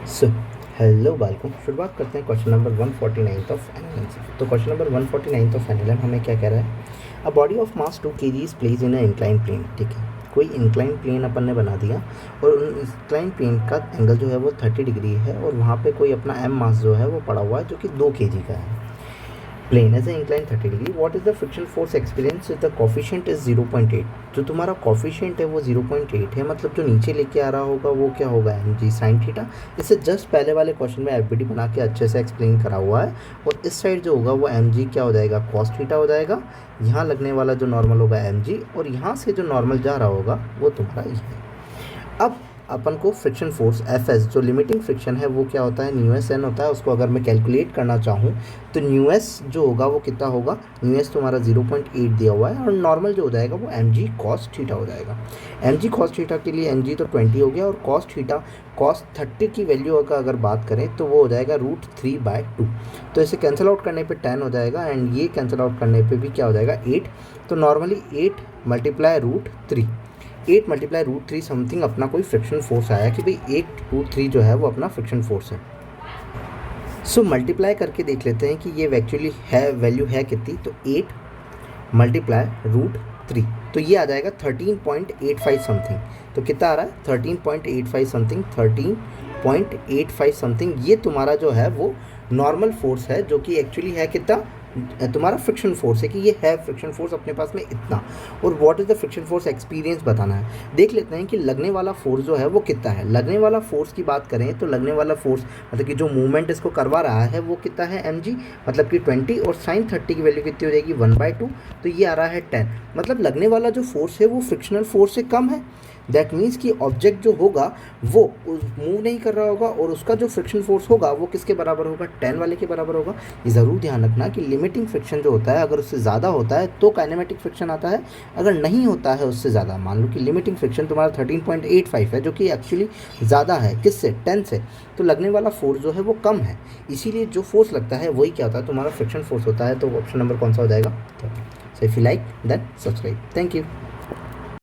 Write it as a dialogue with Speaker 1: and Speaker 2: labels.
Speaker 1: So hello बालकों, शुरुआत करते हैं क्वेश्चन नंबर 149 ऑफ एनएलएम। तो क्वेश्चन नंबर 149 ऑफ एनएलएम हमें क्या कह रहा है? A body of mass 2 kg is place in a incline plane. ठीक है, कोई इंक्लाइन प्लेन अपन ने बना दिया और इंक्लाइन प्लेन का एंगल जो है वो 30 डिग्री है और वहाँ पे कोई अपना एम मास जो है वो पड़ा हुआ है जो कि 2 kg का है। Plane as a incline 30 degree. What is the friction force experience the coefficient is 0.8। जो तुम्हारा कॉफिशिएंट है वो 0.8 है, मतलब जो नीचे लेके आ रहा होगा वो क्या होगा, एम जी साइन थीटा। इससे जस्ट पहले वाले क्वेश्चन में एफबीडी बना के अच्छे से एक्सप्लेन करा हुआ है। और इस साइड जो होगा वो एम जी क्या हो जाएगा, कॉस थीटा हो जाएगा। यहाँ लगने वाला जो नॉर्मल होगा एम जी, और यहाँ से जो नॉर्मल जा रहा होगा वो तुम्हारा ये है। अब अपन को फ्रिक्शन फोर्स एफ एस, जो लिमिटिंग फ्रिक्शन है वो क्या होता है, न्यू एस एन होता है। उसको अगर मैं कैलकुलेट करना चाहूँ तो न्यू एस जो होगा वो कितना होगा, न्यू एस तुम्हारा 0.8 दिया हुआ है और नॉर्मल जो हो जाएगा वो एम जी कॉस थीटा हो जाएगा। एम जी कॉस थीटा के लिए एम जी तो 20 हो गया और कॉस थीटा कॉस 30 की वैल्यू का अगर बात करें तो वो हो जाएगा √3/2। तो इसे कैंसिल आउट करने पे 10 हो जाएगा एंड ये कैंसिल आउट करने पे भी क्या हो जाएगा 8। तो नॉर्मली 8 मल्टीप्लाई √3, 8 मल्टीप्लाई √3 समथिंग अपना कोई फ्रिक्शन फोर्स आया कि भाई 8√3 जो है वो अपना फ्रिक्शन फोर्स है। सो मल्टीप्लाई करके देख लेते हैं कि ये एक्चुअली है, वैल्यू है कितनी। तो 8 मल्टीप्लाई √3, तो ये आ जाएगा 13.85 समथिंग। तो कितना आ रहा है 13.85 समथिंग, 13.85 समथिंग। ये तुम्हारा जो है वो नॉर्मल फोर्स है जो कि एक्चुअली है कितना, तुम्हारा फ्रिक्शन फोर्स है कि ये है फ्रिक्शन फोर्स अपने पास में इतना। और what is the friction force experience बताना है। देख लेते हैं कि लगने वाला फोर्स जो है वो कितना है। लगने वाला फोर्स की बात करें तो लगने वाला फोर्स मतलब कि जो मूवमेंट इसको करवा रहा है वो कितना है एम जी, मतलब कि 20, और साइन 30 की वैल्यू कितनी हो जाएगी 1/2। तो ये आ रहा है 10। मतलब लगने वाला जो फोर्स है वो फ्रिक्शनल फोर्स से कम है। दैट मीन्स कि ऑब्जेक्ट जो होगा वो मूव नहीं कर रहा होगा और उसका जो फ्रिक्शन फोर्स होगा वो किसके बराबर होगा, 10 वाले के बराबर होगा। ये ज़रूर ध्यान रखना कि लिमिटिंग फ्रिक्शन जो होता है अगर उससे ज़्यादा होता है तो काइनेमेटिक फ्रिक्शन आता है, अगर नहीं होता है उससे ज़्यादा, मान लो कि लिमिटिंग फ्रिक्शन तुम्हारा 13.85 है जो कि एक्चुअली ज़्यादा है किससे, 10 से, तो लगने वाला फोर्स जो है वो कम है। इसीलिए जो फोर्स लगता है वही क्या होता है, तुम्हारा फ्रिक्शन फोर्स होता है। तो ऑप्शन नंबर कौन सा हो जाएगा? So if you like then subscribe. Thank you.